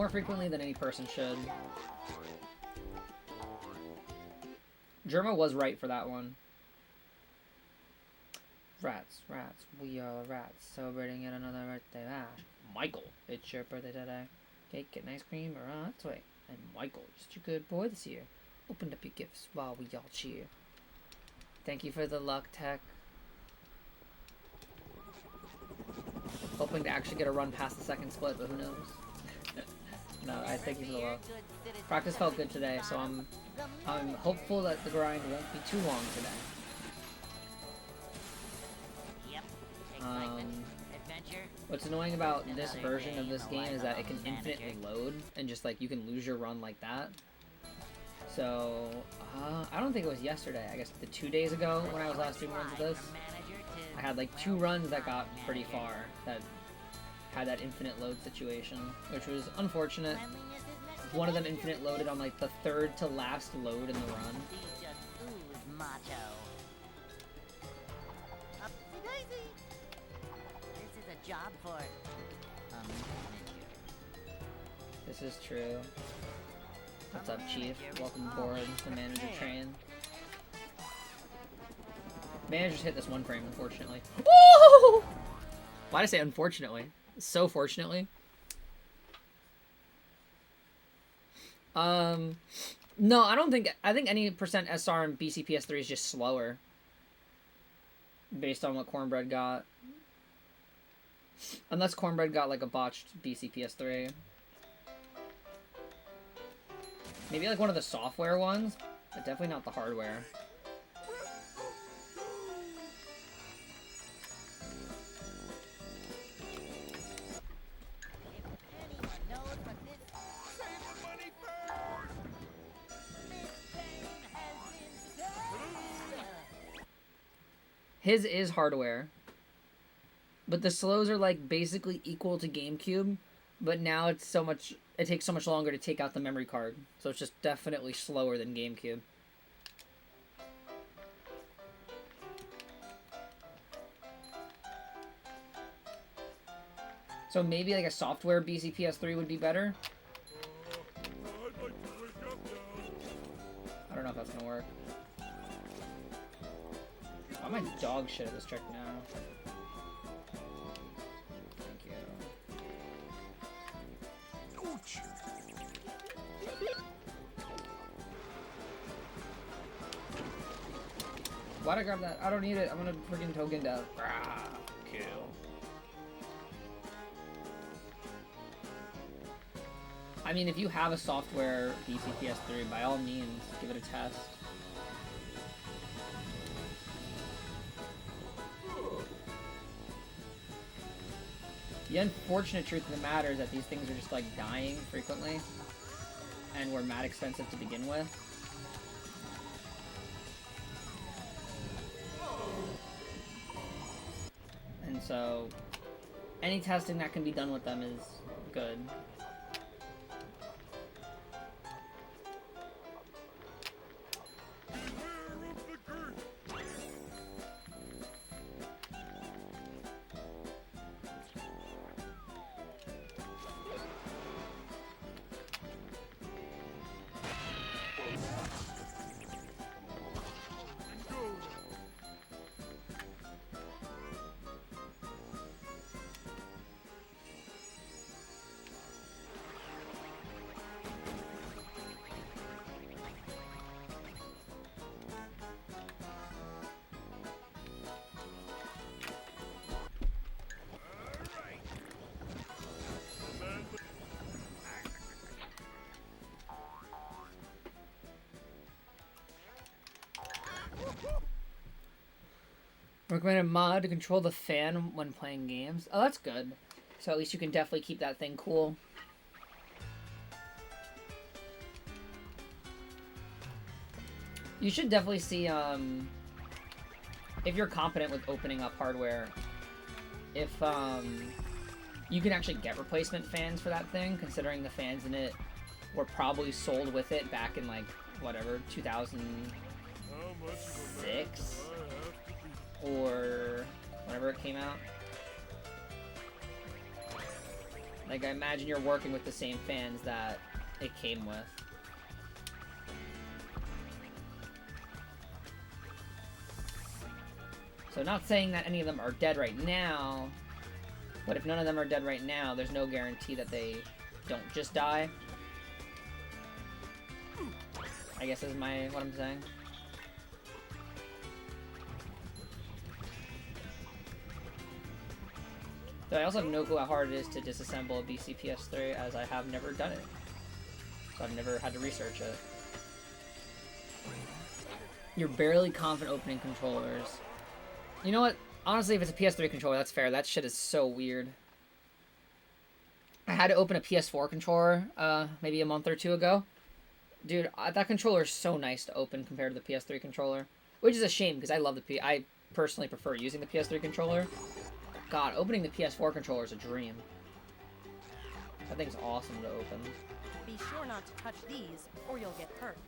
more frequently than any person should. Germa was right for that one. Rats, rats, we are rats, celebrating yet another birthday. Ah, Michael, it's your birthday today. Cake, get an ice cream, or on its way. And Michael, just a good boy this year. Opened up your gifts while we all cheer. Thank you for the luck, Tech. Hoping to actually get a run past the second split, but who knows? No, I thank you for the luck. Practice felt good today, so I'm hopeful that the grind won't be too long today. What's annoying about this version of this game is that it can infinitely load, and just like you can lose your run like that. So, I don't think it was yesterday, I guess the 2 days ago when I was last doing runs of this, I had like 2 runs that got pretty far, that had that infinite load situation, which was unfortunate. One of them infinite loaded on like the 3rd to last load in the run. Job for This is true. What's up, Chief? Welcome aboard the manager train. Managers hit this 1 frame, unfortunately. Woo! Why'd I say unfortunately? So fortunately. No, I don't think. I think any percent SR in BCPS3 is just slower. Based on what Cornbread got. Unless Cornbread got like a botched BCPS3. Maybe like one of the software ones, but definitely not the hardware. His is hardware. But the slows are like basically equal to GameCube, but now it's so much, it takes so much longer to take out the memory card. So it's just definitely slower than GameCube. So maybe like a software BCPS3 would be better. I don't know if that's gonna work. Why am I dog shit at this trick now? Why'd I grab that? I don't need it. I'm gonna freaking token down. Kill. I mean, if you have a software BCPS3, by all means, give it a test. The unfortunate truth of the matter is that these things are just like dying frequently, and were mad expensive to begin with. And so, any testing that can be done with them is good. Recommended mod to control the fan when playing games. Oh, that's good. So at least you can definitely keep that thing cool. You should definitely see, if you're competent with opening up hardware, if, you can actually get replacement fans for that thing, considering the fans in it were probably sold with it back in, like, whatever, 2006? Or whenever it came out. Like, I imagine you're working with the same fans that it came with. So not saying that any of them are dead right now, but if none of them are dead right now, there's no guarantee that they don't just die. I guess is what I'm saying. So I also have no clue how hard it is to disassemble a BCPS3, as I have never done it. So I've never had to research it. You're barely confident opening controllers. You know what? Honestly, if it's a PS3 controller, that's fair. That shit is so weird. I had to open a PS4 controller, maybe a month or two ago. Dude, that controller is so nice to open compared to the PS3 controller. Which is a shame, because I love I personally prefer using the PS3 controller. God, opening the PS4 controller is a dream. That thing's awesome to open. Be sure not to touch these, or you'll get hurt.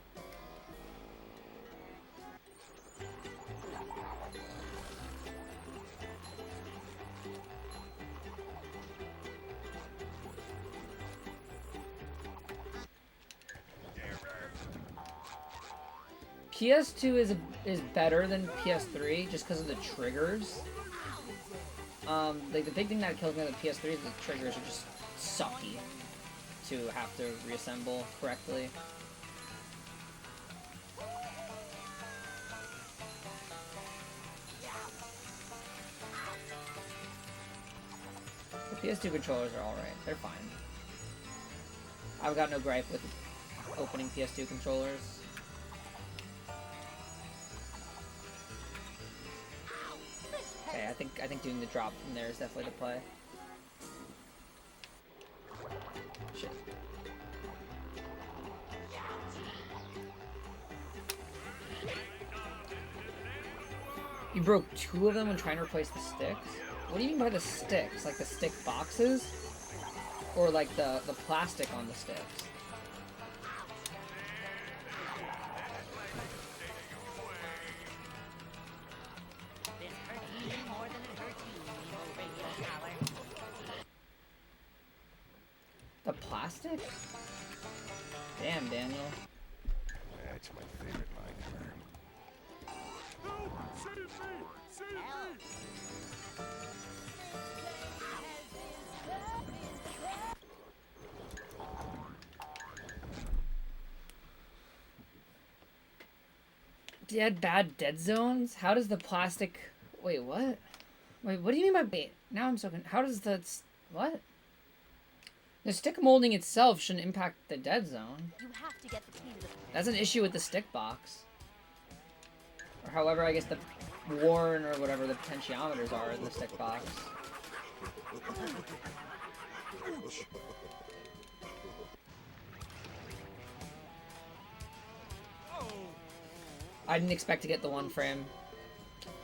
PS2 is better than PS3 just because of the triggers. Like the big thing that kills me on the PS3 is the triggers are just sucky to have to reassemble correctly. The PS2 controllers are alright. They're fine. I've got no gripe with opening PS2 controllers. Okay, I think doing the drop from there is definitely the play. Shit. You broke 2 of them when trying to replace the sticks? What do you mean by the sticks? Like the stick boxes? Or like the plastic on the sticks? The plastic? Damn, Daniel. That's my favorite line ever. Help! Save me! Save me! Bad dead zones? How does the plastic... Wait, what? Wait, what do you mean by... Wait, now I'm so... How does the... What? The stick molding itself shouldn't impact the dead zone. You have to get the key to the... That's an issue with the stick box. Or however, I guess the worn or whatever the potentiometers are in the stick box. I didn't expect to get the 1 frame,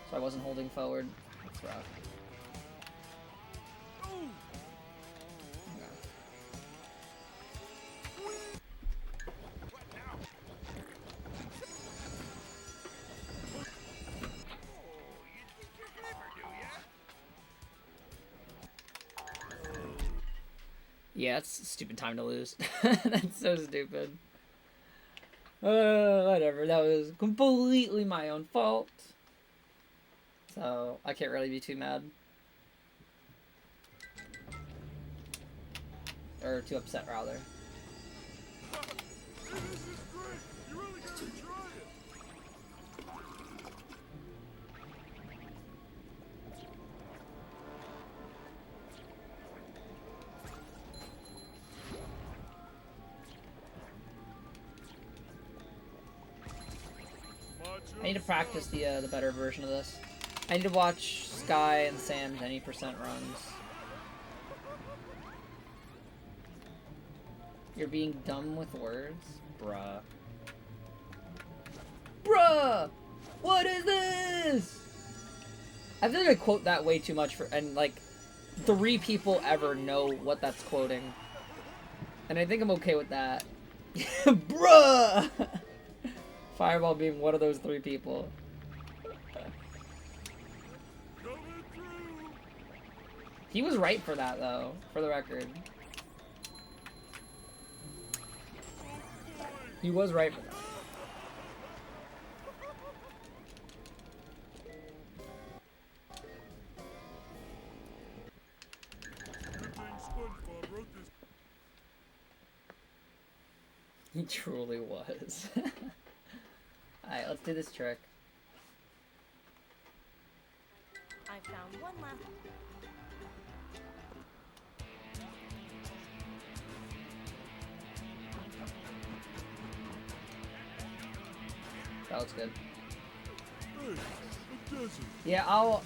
so I wasn't holding forward. That's rough. Yeah, that's a stupid time to lose. That's so stupid. Whatever. That was completely my own fault. So, I can't really be too mad. Or too upset, rather. This is great! You really gotta try it! I need to practice the better version of this. I need to watch Sky and Sam's any percent runs. You're being dumb with words? Bruh. Bruh! What is this? I feel like I quote that way too much and like 3 people ever know what that's quoting. And I think I'm okay with that. Bruh! Fireball being one of those 3 people. He was right for that, though, for the record. He was right for that. Good thing SpongeBob wrote this. He truly was. Alright, let's do this trick. I found one last. That looks good. Hey, a desert. Yeah, I'll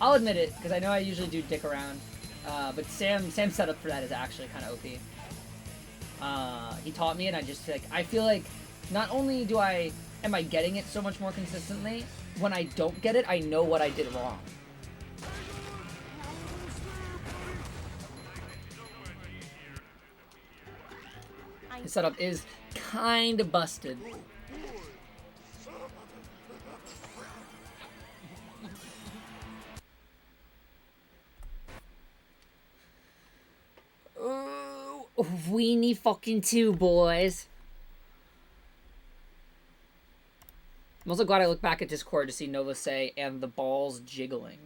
admit it, because I know I usually do dick around. But Sam's setup for that is actually kind of OP. He taught me, and I just like I feel like not only am I getting it so much more consistently, when I don't get it, I know what I did wrong. His setup is kind of busted. Weenie fucking two, boys. I'm also glad I look back at Discord to see Nova say, and the balls jiggling.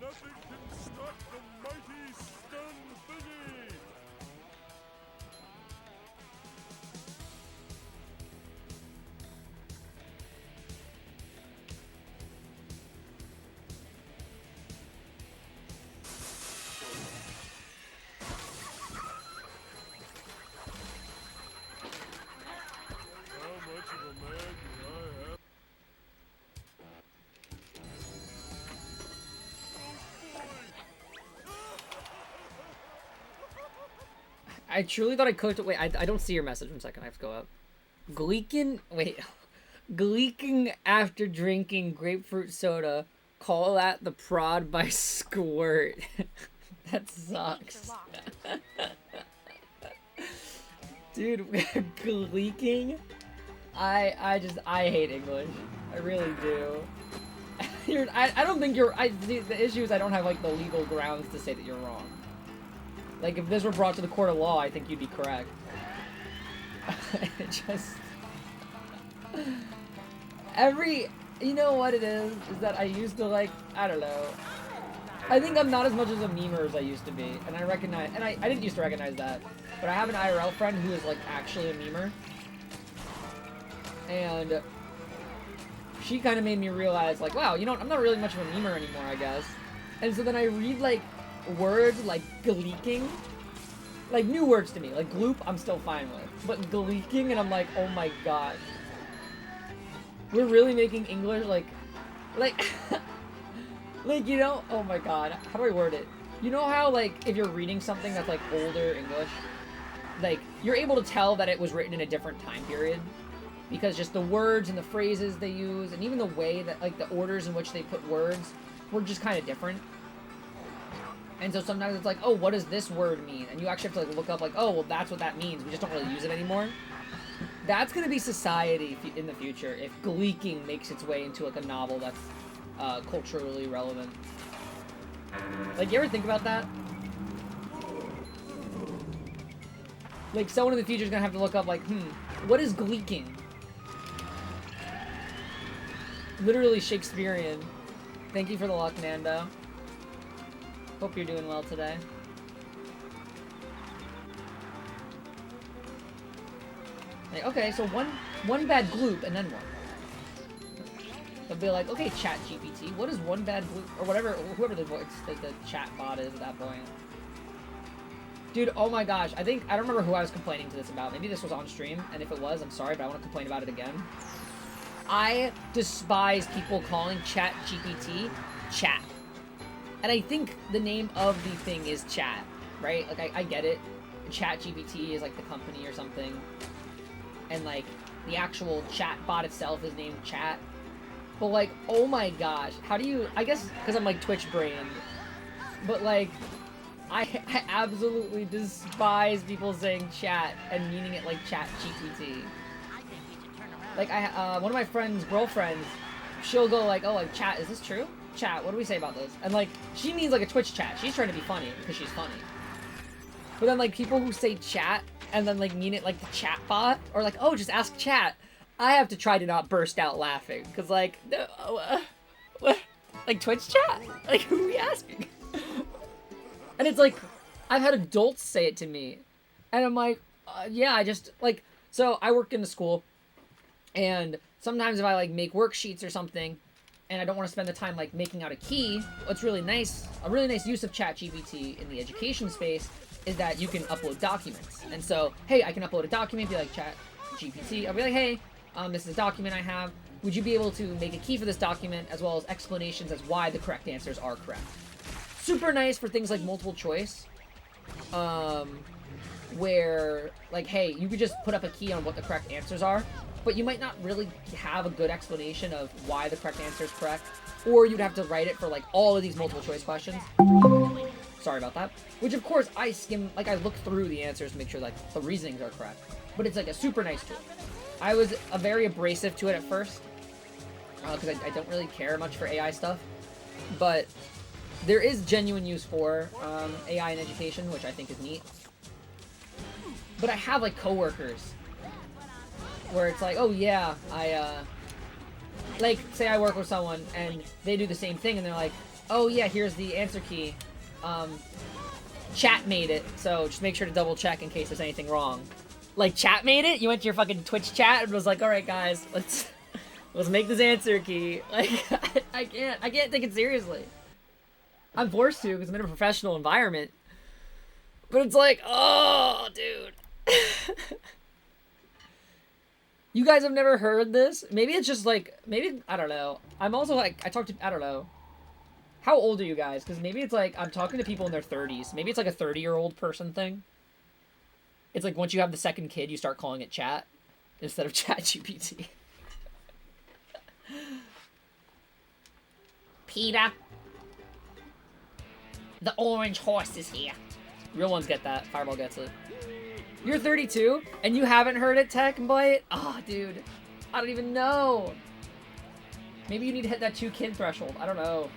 Nothing can stop the mighty stun thingy. How much of a man do I have? I truly thought I could. Wait, I don't see your message. 1 second, I have to go up. Gleeking. Wait. Gleeking after drinking grapefruit soda. Call that the prod by Squirt. That sucks. Dude, gleeking? I hate English. I really do. I don't think you're. The issue is I don't have like the legal grounds to say that you're wrong. Like if this were brought to the court of law, I think you'd be correct. It just you know what it is that I used to like, I don't know. I think I'm not as much as a memer as I used to be, and I recognize, and I didn't used to recognize that, but I have an IRL friend who is like actually a memer, and she kind of made me realize like, wow, you know what, I'm not really much of a memer anymore, I guess. And so then I read like words like gleeking, like new words to me, like gloop I'm still fine with, but gleeking, and I'm like, oh my god, we're really making English like like, you know, oh my god, how do I word it? You know how like if you're reading something that's like older English, like you're able to tell that it was written in a different time period because just the words and the phrases they use and even the way that like the orders in which they put words were just kind of different. And so sometimes it's like, oh, what does this word mean? And you actually have to like look up like, oh, well, that's what that means. We just don't really use it anymore. That's going to be society in the future if gleeking makes its way into like a novel that's culturally relevant. Like, you ever think about that? Like, someone in the future is going to have to look up like, what is gleeking? Literally Shakespearean. Thank you for the luck, Nando. Hope you're doing well today. Like, okay, so one bad gloop and then what? They'll be like, okay, chat GPT, what is one bad gloop? Or whatever, whoever the chat bot is at that point. Dude, oh my gosh, I don't remember who I was complaining to this about. Maybe this was on stream, and if it was, I'm sorry, but I want to complain about it again. I despise people calling chat GPT chat. And I think the name of the thing is chat, right? Like, I get it. Chat GPT is like the company or something. And like, the actual chat bot itself is named chat. But like, oh my gosh, how do you, I guess because I'm like Twitch brained, but like, I absolutely despise people saying chat and meaning it like chat GPT. Like one of my friend's girlfriends she'll go like, oh, like, chat, is this true? Chat, what do we say about this? And like, she means like a Twitch chat. She's trying to be funny because she's funny. But then like people who say chat and then like mean it like the chat bot or like, oh, just ask chat. I have to try to not burst out laughing because like, no, like Twitch chat? Like, who are we asking? And it's like, I've had adults say it to me. And I'm like, yeah, I just, like, so I work in the school. And sometimes if I, like, make worksheets or something, and I don't want to spend the time, like, making out a key, what's really nice, a really nice use of ChatGPT in the education space is that you can upload documents. And so, hey, I can upload a document, be like, ChatGPT. I'll be like, hey, this is a document I have. Would you be able to make a key for this document as well as explanations as why the correct answers are correct? Super nice for things like multiple choice. Where, like, hey, you could just put up a key on what the correct answers are, but you might not really have a good explanation of why the correct answer is correct, or you'd have to write it for, like, all of these multiple choice questions. Sorry about that. Which, of course, I skim, like, I look through the answers to make sure, like, the reasonings are correct. But it's, like, a super nice tool. I was very abrasive to it at first, because I don't really care much for AI stuff, but there is genuine use for AI in education, which I think is neat. But I have, like, coworkers where it's like, oh, yeah, like, say I work with someone, and they do the same thing, and they're like, oh, yeah, here's the answer key. Chat made it, so just make sure to double check in case there's anything wrong. Like, chat made it? You went to your fucking Twitch chat and was like, alright, guys, let's make this answer key. Like, I can't take it seriously. I'm forced to, because I'm in a professional environment. But it's like, oh, dude. You guys have never heard this? Maybe it's just like, maybe, I don't know. I'm also like, I don't know. How old are you guys? Because maybe it's like, I'm talking to people in their 30s. Maybe it's like a 30-year-old person thing. It's like once you have the second kid, you start calling it chat instead of ChatGPT. Peter. The orange horse is here. Real ones get that. Fireball gets it. You're 32, and you haven't heard it, Tech and Blight? Oh, dude. I don't even know. Maybe you need to hit that 2-kid threshold. I don't know.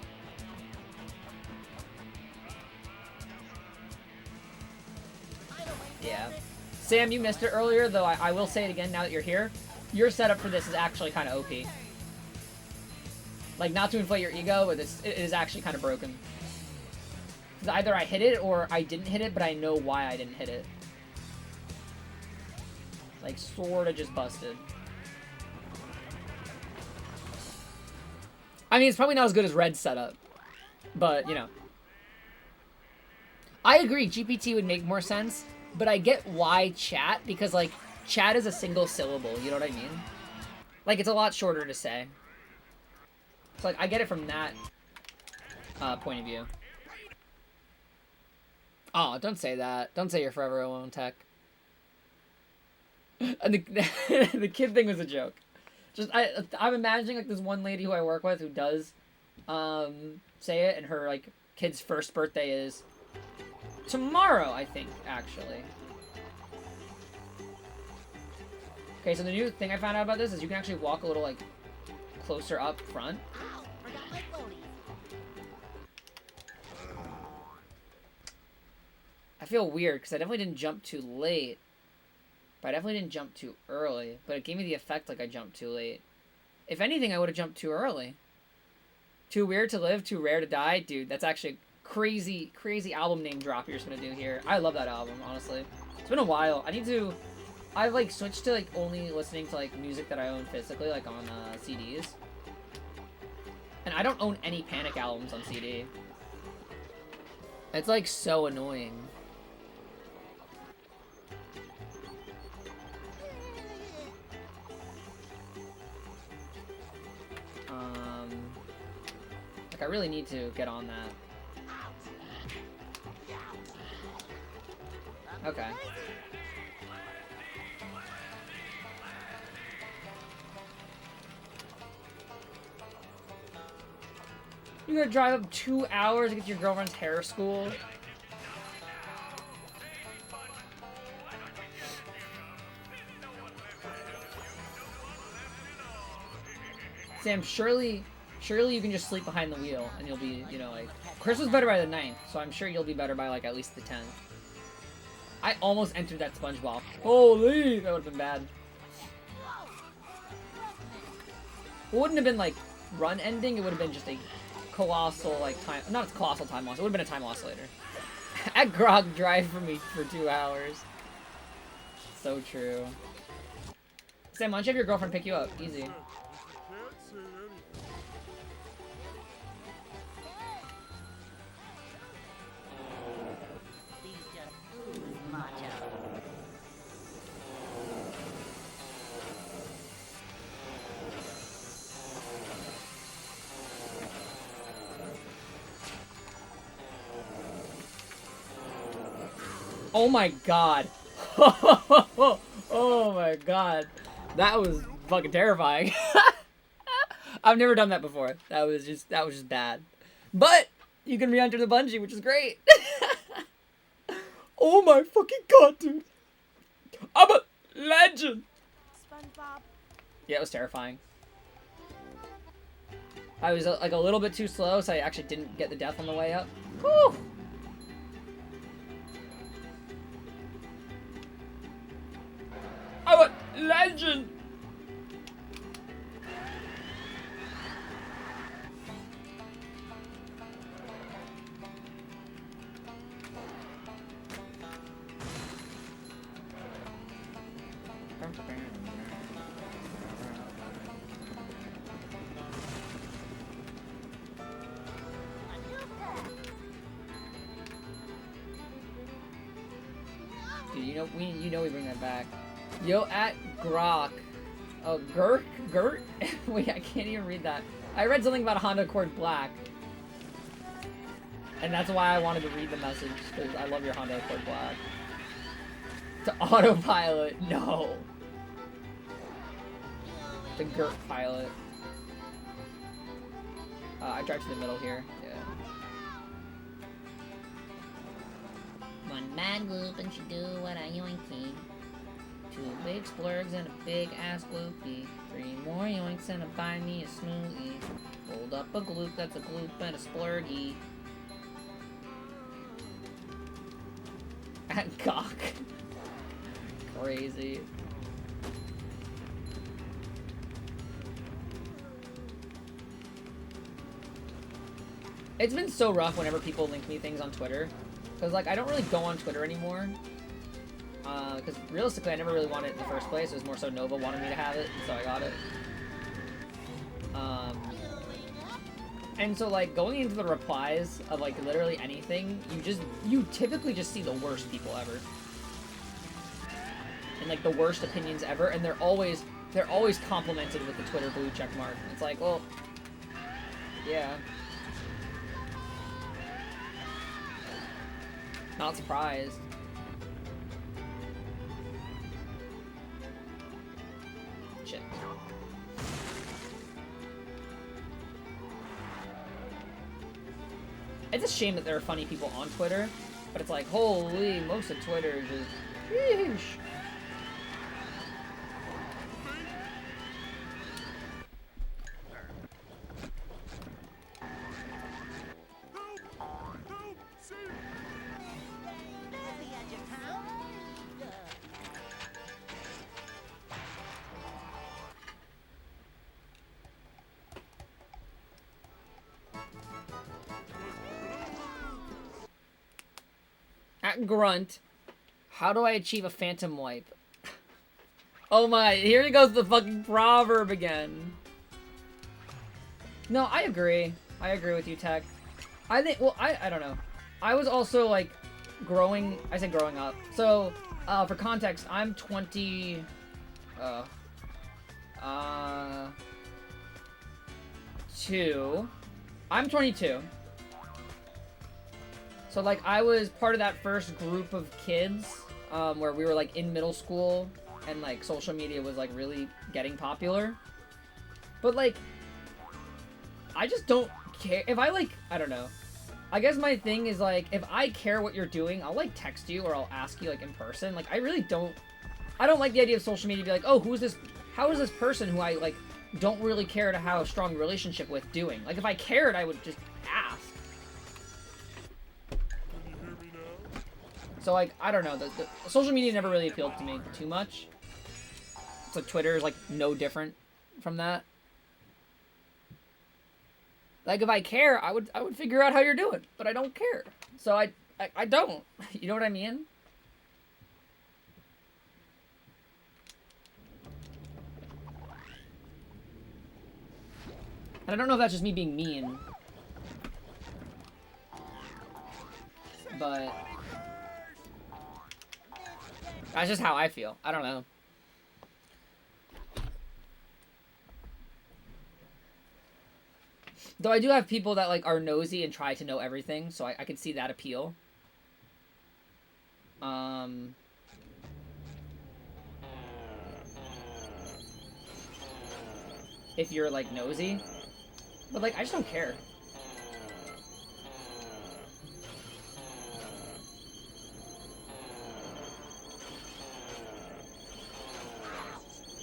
Yeah. Sam, you missed it earlier, though I will say it again now that you're here. Your setup for this is actually kind of OP. Like, not to inflate your ego, but it is actually kind of broken. Because either I hit it or I didn't hit it, but I know why I didn't hit it. Like, sorta just busted. I mean, it's probably not as good as Red's setup. But, you know. I agree, GPT would make more sense. But I get why chat, because, like, chat is a single syllable, you know what I mean? Like, it's a lot shorter to say. So, like, I get it from that point of view. Oh, don't say that. Don't say you're forever alone, Tech. And the kid thing was a joke. Just, I'm imagining, like, this one lady who I work with who does say it, and her, like, kid's first birthday is tomorrow, I think, actually. Okay, so the new thing I found out about this is you can actually walk a little, like, closer up front. Ow, forgot my phone. I feel weird, because I definitely didn't jump too late. But I definitely didn't jump too early. But it gave me the effect like I jumped too late. If anything, I would have jumped too early. Too weird to live, too rare to die? Dude, that's actually a crazy, crazy album name drop you're just gonna do here. I love that album, honestly. It's been a while. I've, like, switched to, like, only listening to, like, music that I own physically, like, on, CDs. And I don't own any Panic albums on CD. It's, like, so annoying. Like, I really need to get on that. Okay. You gotta drive up 2 hours to get to your girlfriend's hair school? Sam, surely you can just sleep behind the wheel and you'll be, you know, like... Chris was better by the 9th, so I'm sure you'll be better by, like, at least the 10th. I almost entered that SpongeBob. Holy! That would've been bad. It wouldn't have been, like, run ending, it would've been just a colossal, like, time... Not a colossal time loss, it would've been a time loss later. At Grog, drive for me for 2 hours. So true. Sam, why don't you have your girlfriend pick you up? Easy. Oh my god. Oh my god. That was fucking terrifying. I've never done that before. That was just bad. But you can re-enter the bungee, which is great. Oh my fucking god, dude. I'm a legend. SpongeBob. Yeah, it was terrifying. I was like a little bit too slow, so I actually didn't get the death on the way up. Whew. I'm a legend! Dude, you know we bring that back. Yo, at Grok. Oh, Gert? Wait, I can't even read that. I read something about a Honda Accord Black. And that's why I wanted to read the message, because I love your Honda Accord Black. To autopilot, no. The Gert pilot. I drive to the middle here, yeah. One bad whoop and she do what I yoinky. 2 big splurgs and a big ass gloopy. 3 more yoinks and a buy me a smoothie. Hold up a gloop, that's a gloop and a splurgy. At cock. Crazy. It's been so rough whenever people link me things on Twitter. Because, like, I don't really go on Twitter anymore. Because realistically, I never really wanted it in the first place. It was more so Nova wanted me to have it, and so I got it. And so, like, going into the replies of, like, literally anything, you typically just see the worst people ever. And, like, the worst opinions ever, and they're always complimented with the Twitter blue check mark. It's like, well, yeah. Not surprised. Shit. It's a shame that there are funny people on Twitter, but it's like, holy, most of Twitter is just, sheesh. At Grunt, how do I achieve a phantom wipe? Oh my, here he goes the fucking proverb again. No, I agree. I agree with you, Tech. I think, well, I don't know. I was also, like, growing, I said growing up. So, for context, I'm 22. I'm 22. So, like, I was part of that first group of kids, where we were, like, in middle school, and, like, social media was, like, really getting popular. But, like, I just don't care. If I, like, I don't know. I guess my thing is, like, if I care what you're doing, I'll, like, text you, or I'll ask you, like, in person. Like, I really don't, I don't like the idea of social media to be like, oh, who's this, how is this person who I, like, don't really care to have a strong relationship with doing. Like, if I cared, I would just ask. So, like, I don't know. The social media never really appealed to me too much. So Twitter is, like, no different from that. Like, if I care, I would figure out how you're doing. But I don't care. So I don't. You know what I mean? And I don't know if that's just me being mean. But that's just how I feel. I don't know. Though I do have people that, like, are nosy and try to know everything, so I can see that appeal. If you're, like, nosy. But, like, I just don't care.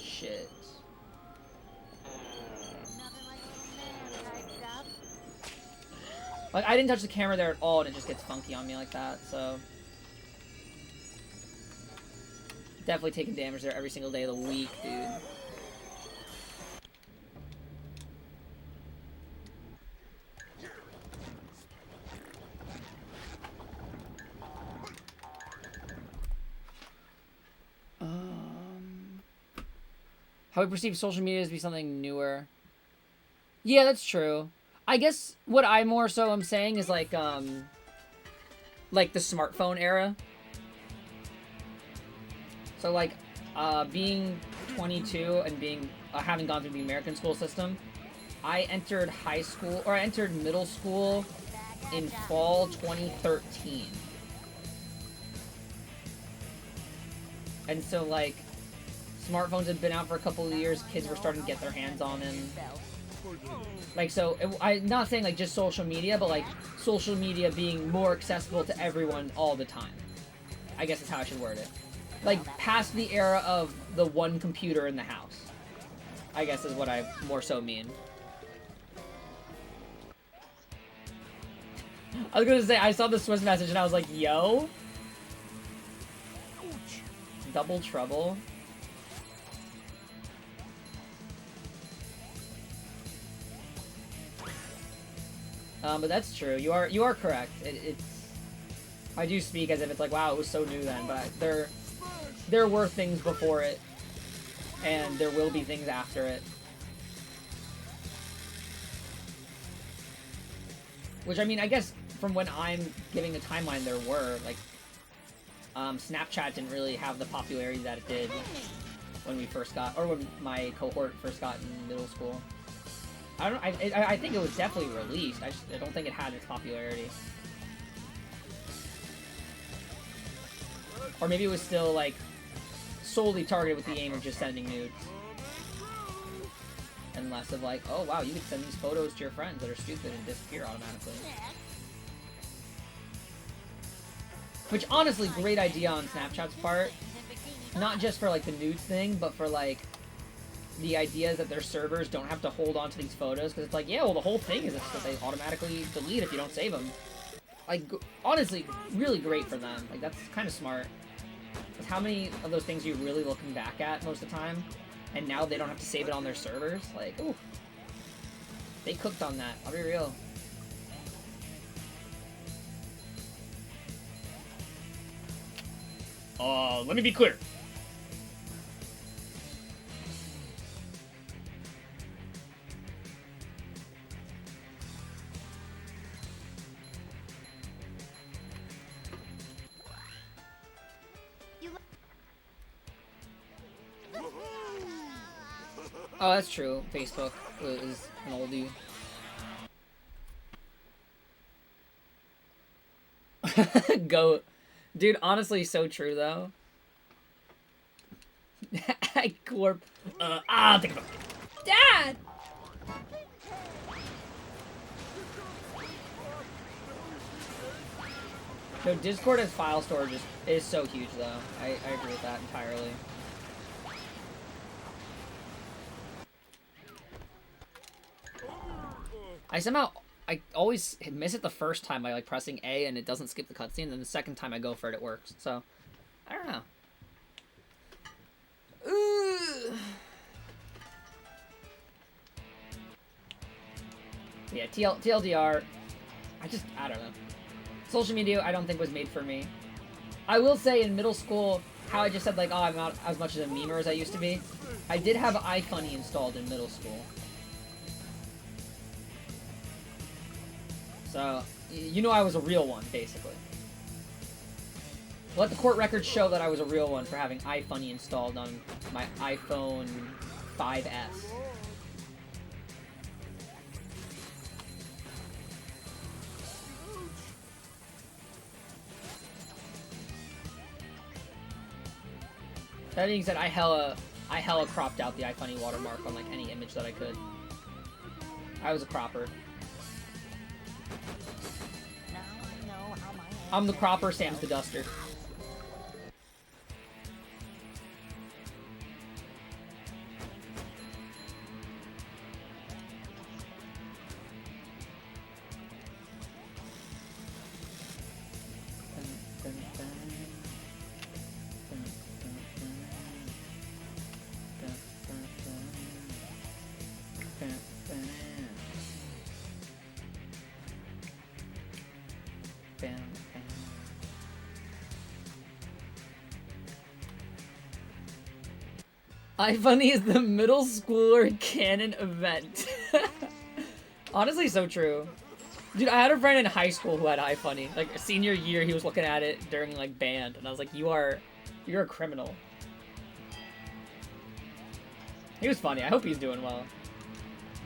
Shit. Like, I didn't touch the camera there at all, and it just gets funky on me like that, so... Definitely taking damage there every single day of the week, dude. How we perceive social media to be something newer. Yeah, that's true. I guess what I more so am saying is like the smartphone era. So like, being 22 and being having gone through the American school system, I entered high school, or I entered middle school in fall 2013. And so like, smartphones had been out for a couple of years, kids were starting to get their hands on them. Like, so, I'm not saying, like, just social media, but, like, social media being more accessible to everyone all the time. I guess is how I should word it. Like, past the era of the one computer in the house. I guess is what I more so mean. I was gonna say, I saw the Swiss message and I was like, yo? Double trouble? But that's true. You are correct. It's. I do speak as if it's like, wow, it was so new then, but there were things before it, and there will be things after it. Which, I mean, I guess from when I'm giving a timeline, there were like, Snapchat didn't really have the popularity that it did when we first got, or when my cohort first got in middle school. I think it was definitely released. I don't think it had its popularity. Or maybe it was still, like, solely targeted with the aim of just sending nudes. And less of like, oh wow, you can send these photos to your friends that are stupid and disappear automatically. Which, honestly, great idea on Snapchat's part. Not just for, like, the nudes thing, but for, like, the idea is that their servers don't have to hold on to these photos, because it's like, yeah, well, the whole thing is that they automatically delete if you don't save them. Like, honestly, really great for them. Like, that's kind of smart. Because how many of those things are you really looking back at most of the time? And now they don't have to save it on their servers? Like, ooh. They cooked on that. I'll be real. Let me be clear. Oh, that's true. Facebook is an oldie. Go. Dude, honestly, so true, though. Corp. Think about it. Dad! No, Discord as file storage is so huge, though. I agree with that entirely. I always miss it the first time by like pressing A and it doesn't skip the cutscene, and then the second time I go for it, it works. So, I don't know. Yeah, TLDR, I don't know. Social media, I don't think was made for me. I will say in middle school, how I just said like, oh, I'm not as much of a memer as I used to be. I did have iFunny installed in middle school. So, you know I was a real one, basically. Let the court records show that I was a real one for having iFunny installed on my iPhone 5S. That being said, I hella cropped out the iFunny watermark on like any image that I could. I was a cropper. I'm the cropper, Sam's the duster. iFunny is the middle schooler canon event. Honestly, so true. Dude, I had a friend in high school who had iFunny. Like, senior year, he was looking at it during, like, band. And I was like, you're a criminal. He was funny. I hope he's doing well.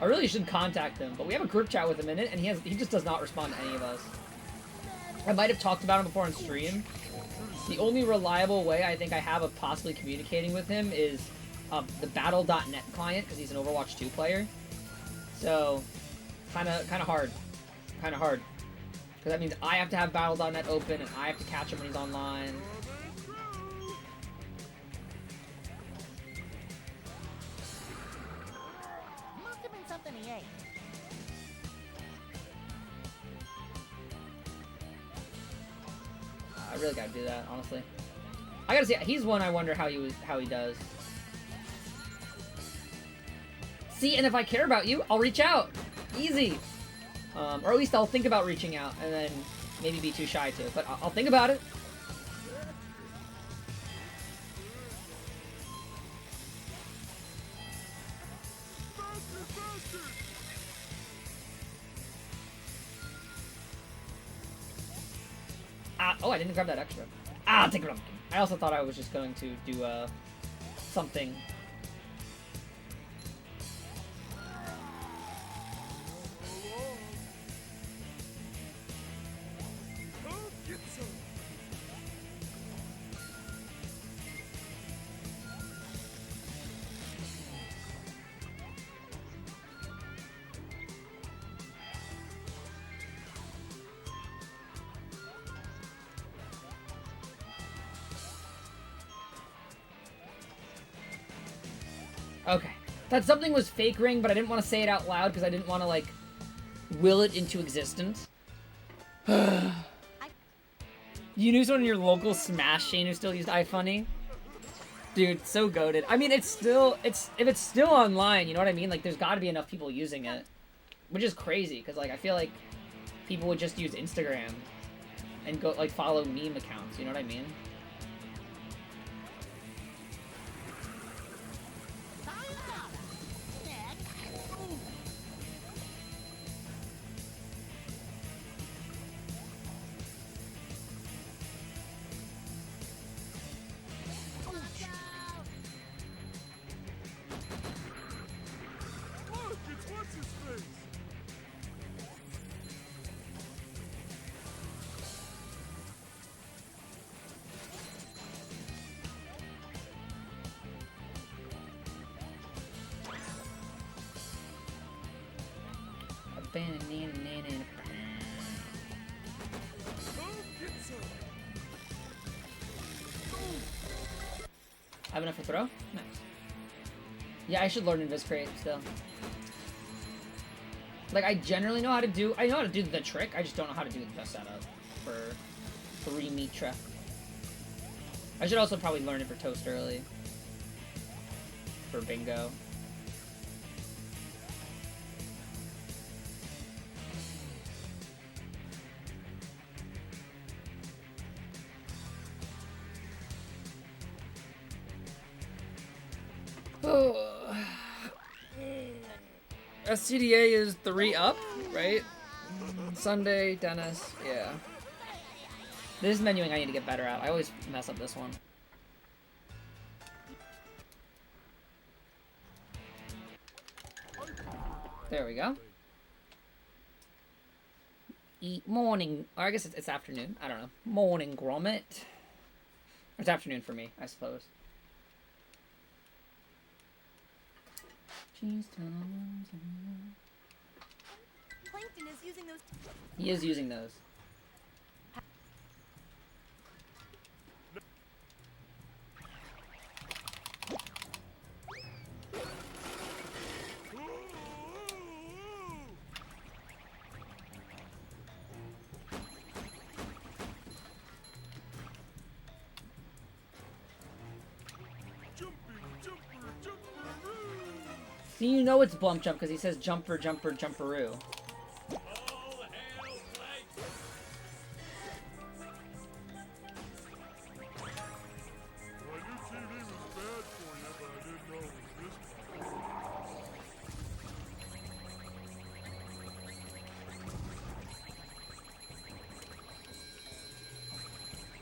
I really should contact him. But we have a group chat with him in it, and he just does not respond to any of us. I might have talked about him before on stream. The only reliable way I think I have of possibly communicating with him is the Battle.net client, because he's an Overwatch 2 player. So, kind of hard. Kind of hard. Because that means I have to have Battle.net open, and I have to catch him when he's online. Must have been something he ate. I really gotta do that, honestly. I gotta see. He's one I wonder how he does. See, and if I care about you, I'll reach out. Easy. Or at least I'll think about reaching out, and then maybe be too shy to. But I'll think about it. Oh, I didn't grab that extra. Take it up. I also thought I was just going to do something. Okay. That something was fake ring, but I didn't want to say it out loud because I didn't want to, like, will it into existence. You knew someone in your local Smash chain who still used iFunny? Dude, so goated. I mean, if it's still online, you know what I mean? Like, there's got to be enough people using it. Which is crazy, because, like, I feel like people would just use Instagram and go, like, follow meme accounts, you know what I mean? I have enough to throw? Nice. Yeah, I should learn Invis Crate still. Like, I generally know how to do... I know how to do the trick, I just don't know how to do the setup for 3 Mitra. I should also probably learn it for Toast early. For Bingo. Oh. SCDA is 3 up, right? Sunday, Dennis, yeah. This menuing I need to get better at. I always mess up this one. There we go. Eat morning, or I guess it's afternoon. I don't know. Morning grommet. It's afternoon for me, I suppose. Cheese times. Plankton is using those. He is using those. Jumper, You know it's Blump Jump because he says jumper, jumper, jumperoo.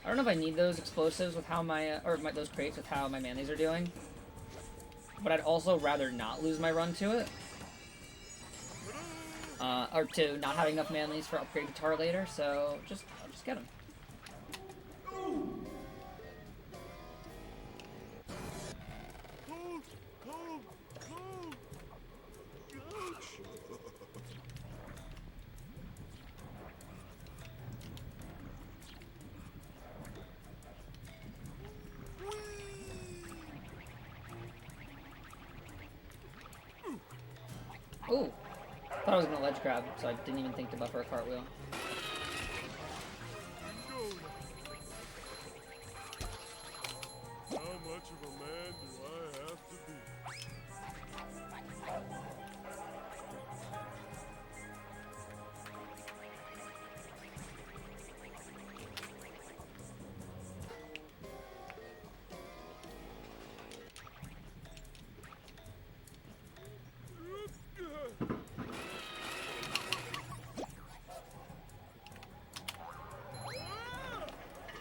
I don't know if I need those explosives with how my, those crates with how my manlies are doing. But I'd also rather not lose my run to it. Or to not having enough manlies for upgrade guitar later, so I'll just get them. Ooh. Thought I was gonna ledge grab, so I didn't even think to buffer a cartwheel. How much of a man do I have to be?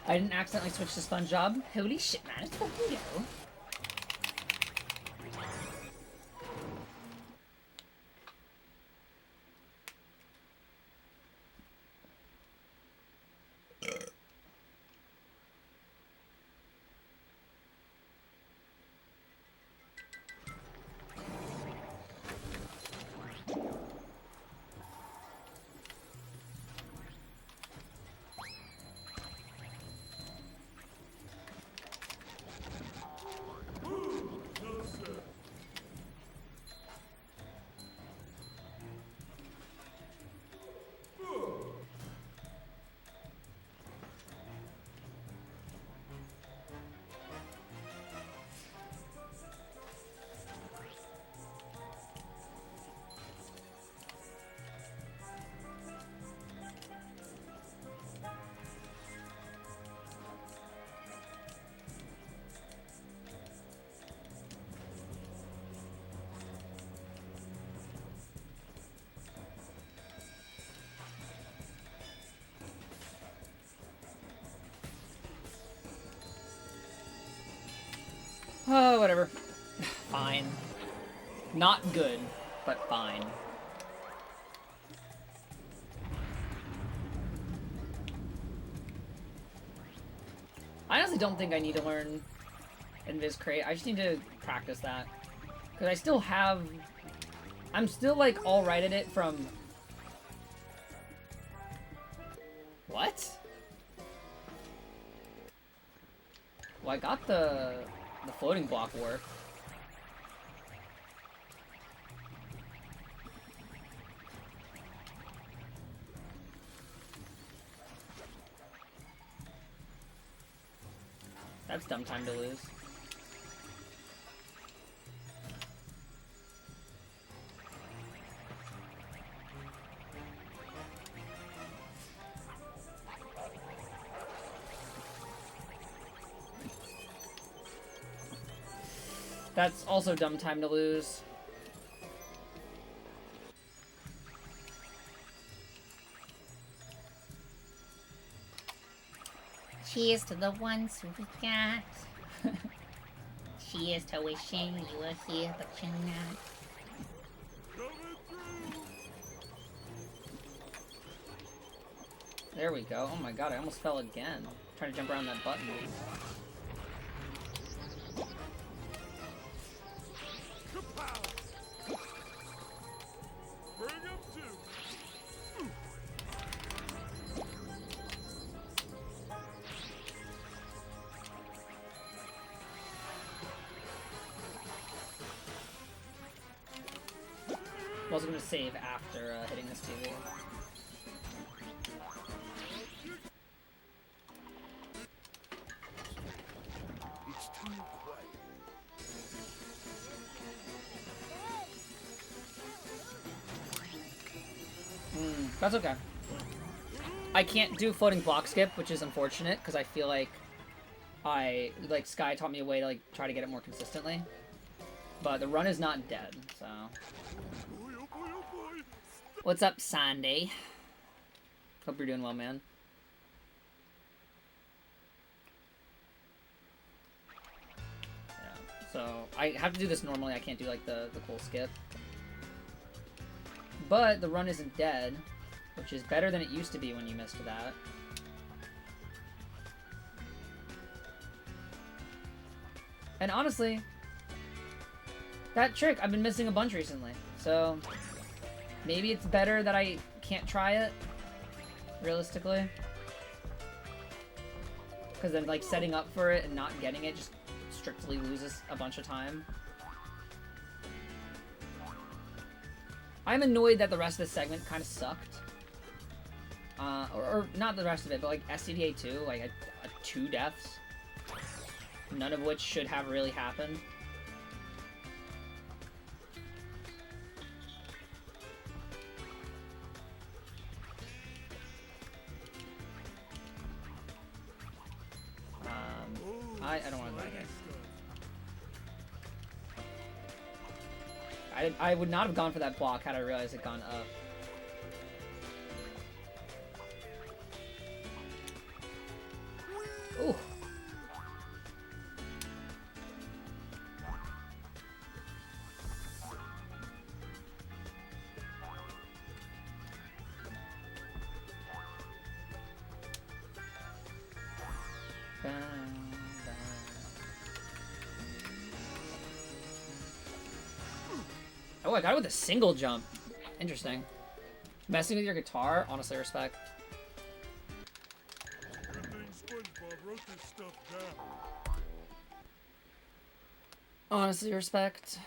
I didn't accidentally switch to SpongeBob. Holy shit, man, it's fucking go. Oh, whatever. Fine. Not good, but fine. I honestly don't think I need to learn Invis Crate. I just need to practice that. Because I still have... I'm still, like, alright at it from... What? Well, I got the floating block work. That's dumb time to lose. That's also dumb time to lose. Cheers to the ones who we got. Cheers to wishing you were here, but you're not. There we go. Oh my god, I almost fell again. Trying to jump around that button. I was going to save after hitting this TV. It's too quiet. That's okay. I can't do floating block skip, which is unfortunate, because I feel like Sky taught me a way to, like, try to get it more consistently. But the run is not dead, so... What's up, Sandy? Hope you're doing well, man. Yeah, so I have to do this normally. I can't do like the cool skip. But the run isn't dead, which is better than it used to be when you missed that. And honestly, that trick I've been missing a bunch recently, so... Maybe it's better that I can't try it, realistically. Because then, like, setting up for it and not getting it just strictly loses a bunch of time. I'm annoyed that the rest of this segment kind of sucked. Or not the rest of it, but, like, SCDA 2, like, 2 deaths. None of which should have really happened. I don't want to die here. I would not have gone for that block had I realized it gone up. Ooh. Oh, I got it with a single jump. Interesting. Messing with your guitar, honestly respect. SpongeBob wrote this stuff down. Honestly respect.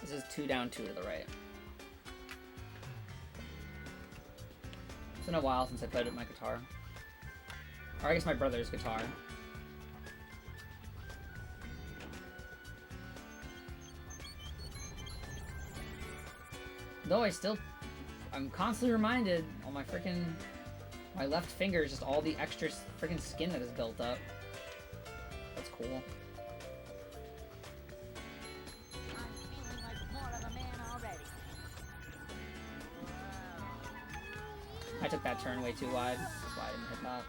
This is 2 down, 2 to the right. It's been a while since I played with my guitar. Or I guess my brother's guitar. Though I'm constantly reminded on my left finger is just all the extra freaking skin that is built up. That's cool. I'm feeling like more of a man already. I took that turn way too wide. That's why I didn't hit that.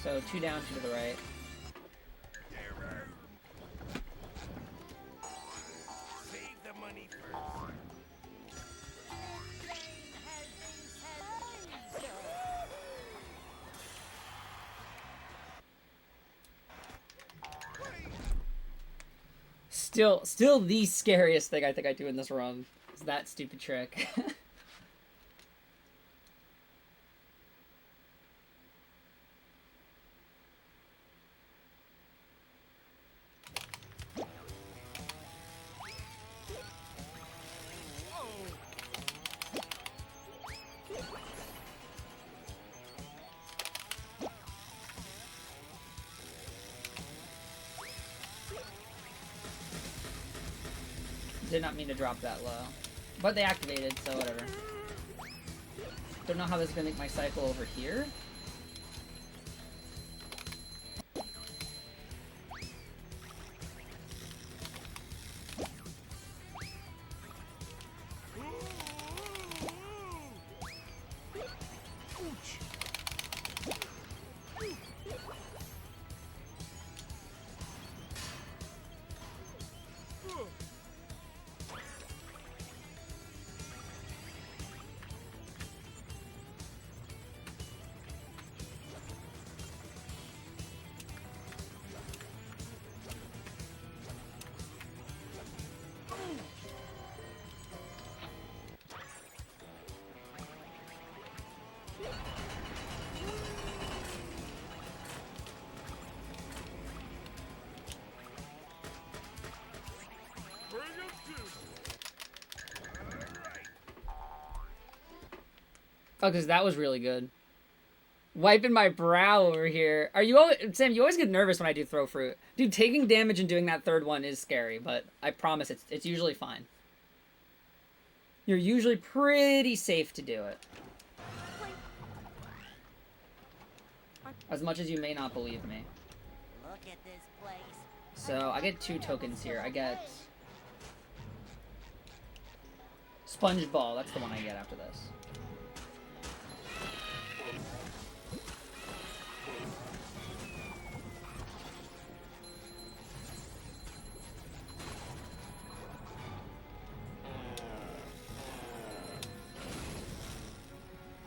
So 2 down, 2 to the right. Save the money first. Still the scariest thing I think I do in this run is that stupid trick. Did not mean to drop that low. But they activated, so whatever. Don't know how this is gonna make my cycle over here. Oh, because that was really good. Wiping my brow over here. Are you always, Sam, you always get nervous when I do throw fruit. Dude, taking damage and doing that third one is scary, but I promise it's usually fine. You're usually pretty safe to do it. As much as you may not believe me. Look at this place. So, I get 2 tokens here. I get SpongeBob. That's the one I get after this.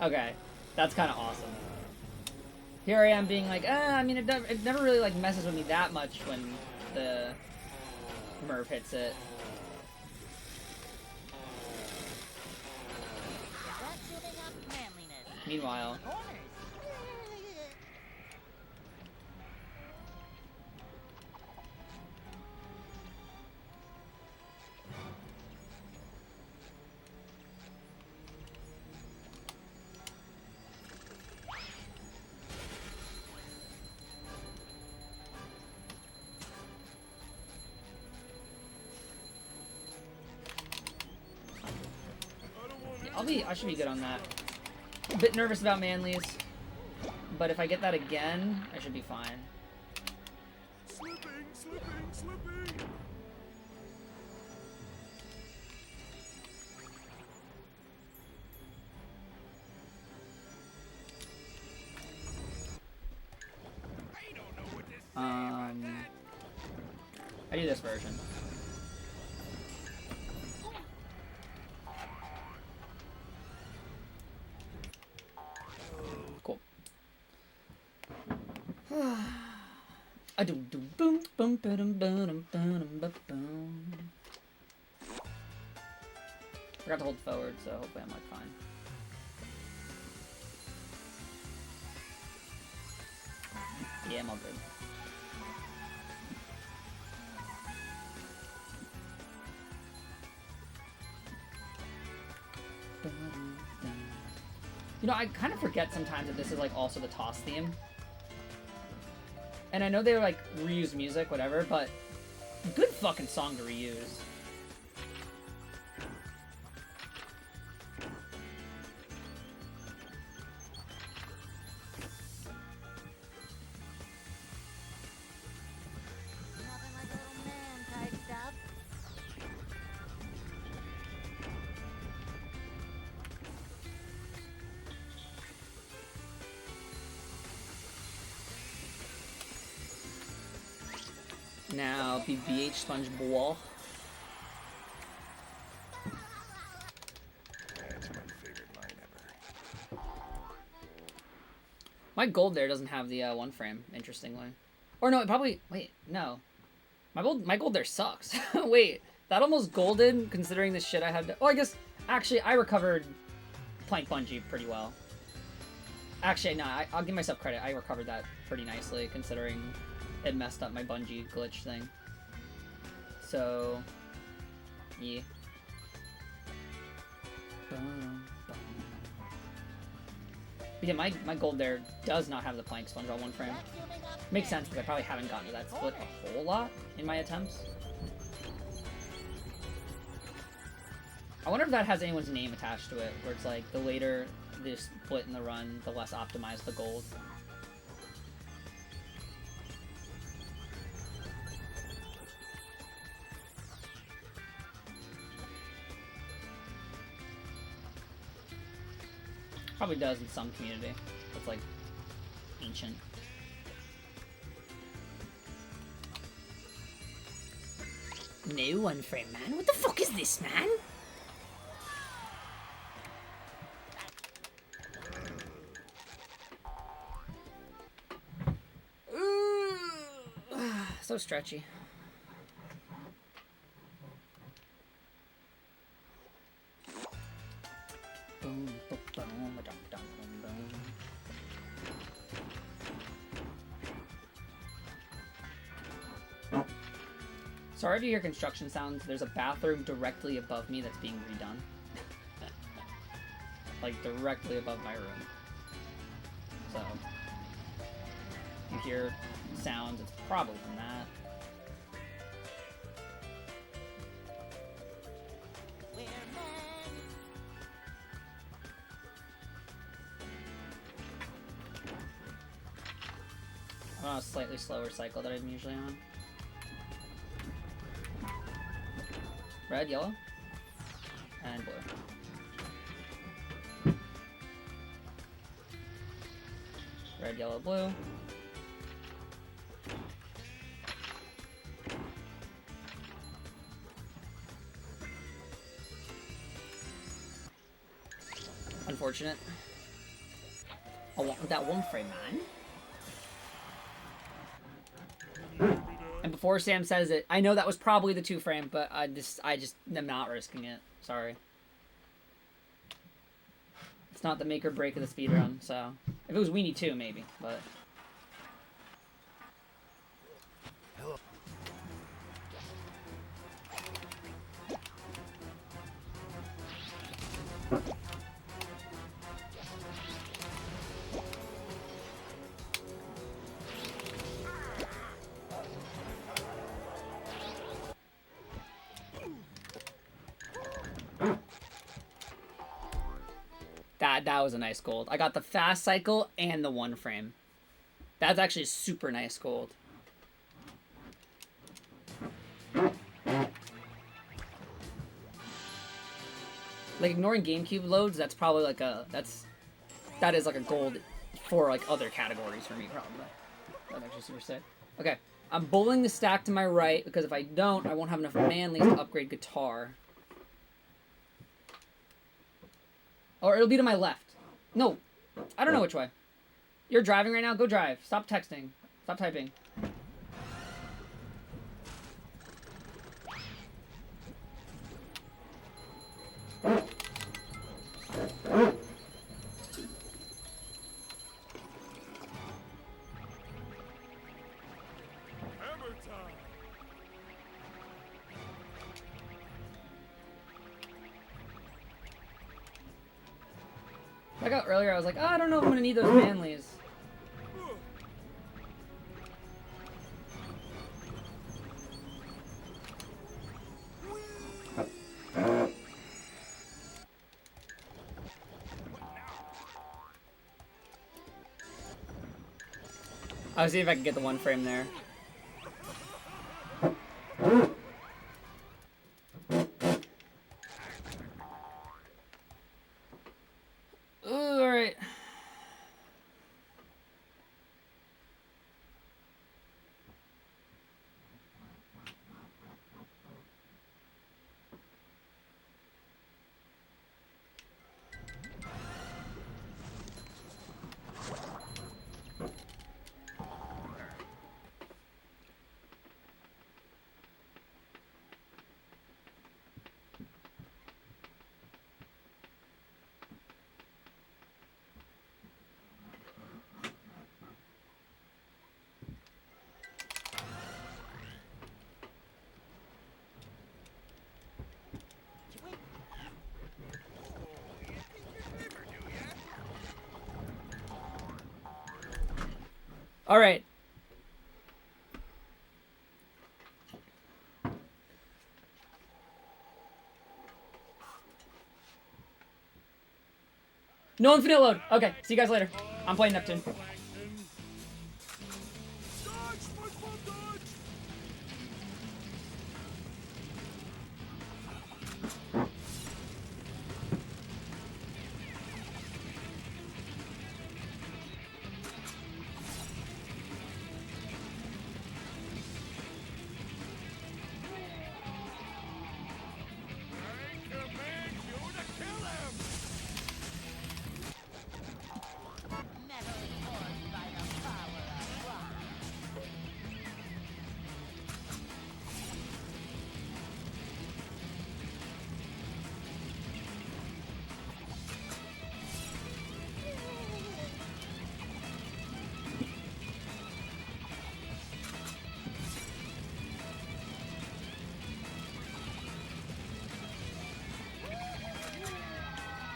Okay, that's kind of awesome. Here I am being like, I mean, it never really like messes with me that much when the Merv hits it. That's giving up manliness. Meanwhile, Corners. I should be good on that. A bit nervous about Manly's, but if I get that again, I should be fine. Slipping, slipping, slipping. I don't know what to say about that. I do this version. Cool. I do boom boom boom boom boom boom boom. Forgot to hold forward, so hopefully I'm like fine. Yeah, I'm all good. You know, I kind of forget sometimes that this is like also the toss theme. And I know they like reuse music, whatever, but good fucking song to reuse. Nothing like a little man type stuff. Now, BBH SpongeBob. That's my favorite line ever. My gold there doesn't have the one frame, interestingly. Or no, it probably... Wait, no. My gold there sucks. Wait, that almost golded, considering the shit I had to... Oh, I guess... Actually, I recovered Plank Bungee pretty well. Actually, no, I'll give myself credit. I recovered that pretty nicely, considering it messed up my bungee glitch thing. So... Yeah. But yeah, my gold there does not have the plank sponge on one frame. Makes sense, because I probably haven't gotten to that split a whole lot in my attempts. I wonder if that has anyone's name attached to it, where it's like the later the split in the run, the less optimized the gold. Probably does in some community. It's like ancient. No one frame, man. What the fuck is this, man? So stretchy. Boom, boom, boom, dum, dum, boom, boom. Sorry to hear construction sounds. There's a bathroom directly above me that's being redone. Like, directly above my room. So, if you hear sounds, it's probably from that. I'm on a slightly slower cycle that I'm usually on. Red, yellow, and blue. Red, yellow, blue. Unfortunate. I want that one frame, man. And before Sam says it, I know that was probably the 2 frame, but I just am not risking it. Sorry. It's not the make or break of the speedrun, so if it was Weenie 2, maybe, but. That was a nice gold. I got the fast cycle and the 1 frame. That's actually super nice gold. Like, ignoring GameCube loads, that's probably like that is like a gold for like other categories for me, probably. That's actually super sick. Okay, I'm bowling the stack to my right because if I don't, I won't have enough manlies to upgrade guitar. Or it'll be to my left. No, I don't know which way. You're driving right now? Go drive. Stop texting. Stop typing. Like earlier, I was like, oh, I don't know if I'm gonna need those manlies. I'll see if I can get the 1 frame there. Alright. All right. No infinite load. Okay, see you guys later. I'm playing Neptune. Dodge, SpongeBob, dodge! I command you to kill him! Metal forged by the power of rock.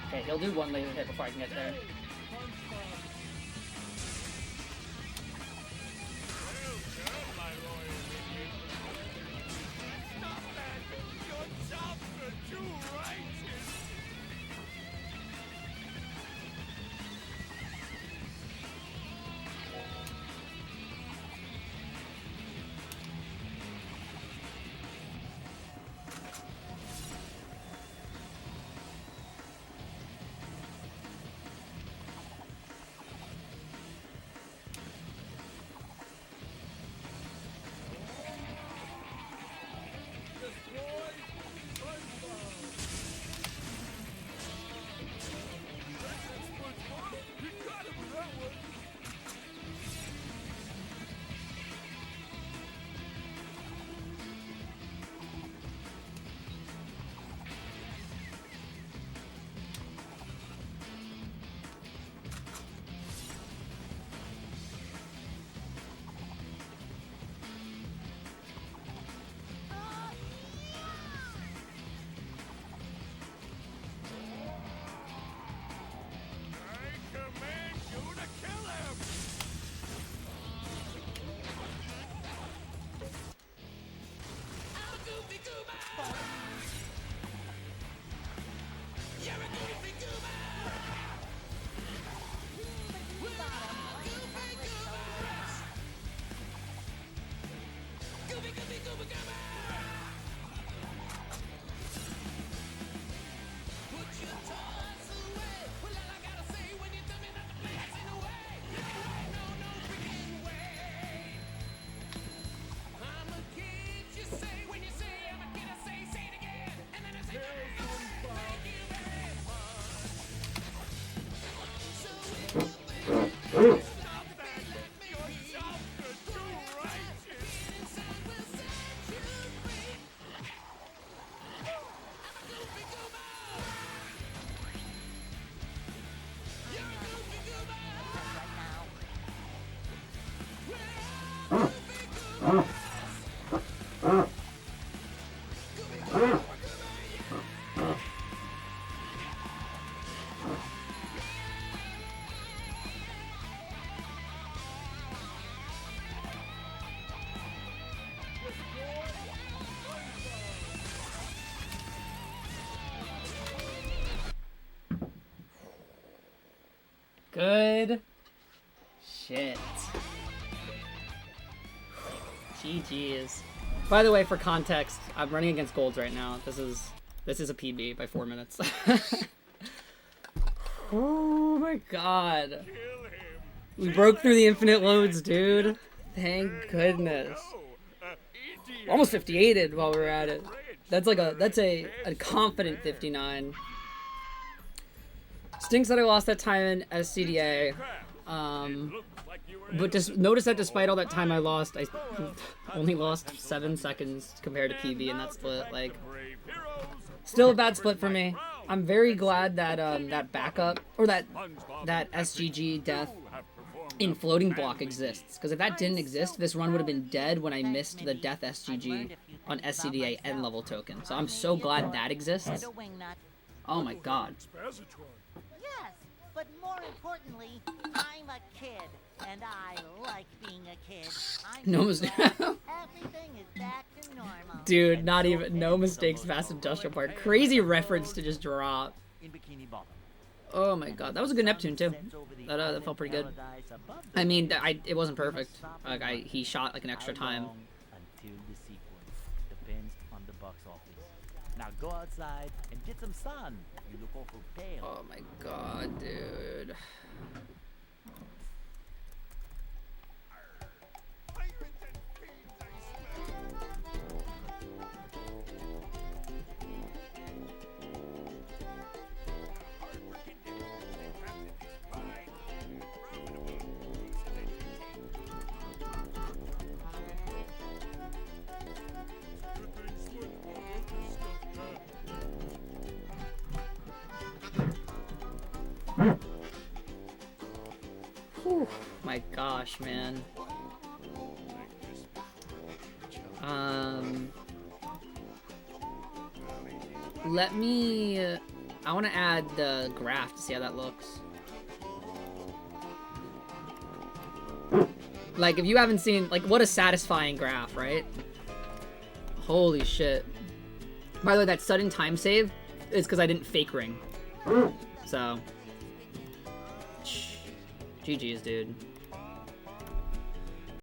Okay, he'll do one laser hit before I can get there. Well done, my loyal minion. Stop that! Your chops are too righteous! I command you to kill him! Your chops are too righteous! Good shit. GG's. By the way, for context, I'm running against golds right now. This is a PB by 4 minutes. Oh my god. Kill him! We broke through the infinite loads, dude. Thank goodness. We're almost 58'd while we were at it. That's a confident 59. Stinks that I lost that time in SCDA. But just notice that despite all that time I lost, I only lost 7 seconds compared to PB in that split. Like, still a bad split for me. I'm very glad that that backup or that SGG death in floating block exists, because if that didn't exist, this run would have been dead when I missed the death SGG on SCDA end level token. So I'm so glad that exists. Oh my god. Yes, but more importantly, I'm a kid, and I like being a kid. No mistake. Everything is back to normal. Dude, not even no mistakes. Vast Industrial Park. Crazy reference to just drop. In Bikini Bottom. Oh my god, that was a good Neptune too. That felt pretty good. I mean, it wasn't perfect. Like he shot like an extra time. Until the sequel depends on the box office. Now go outside and get some sun. You look awful pale. Oh my god, dude. Pirates and fiends, I smell. Hard-working diggers, the captain is fine and profitable. Excellent Good thing SpongeBob loves his stuff back. Whew, my gosh, man. Let me... I want to add the graph to see how that looks. Like, if you haven't seen... Like, what a satisfying graph, right? Holy shit. By the way, that sudden time save is because I didn't fake ring. So... GG's, dude.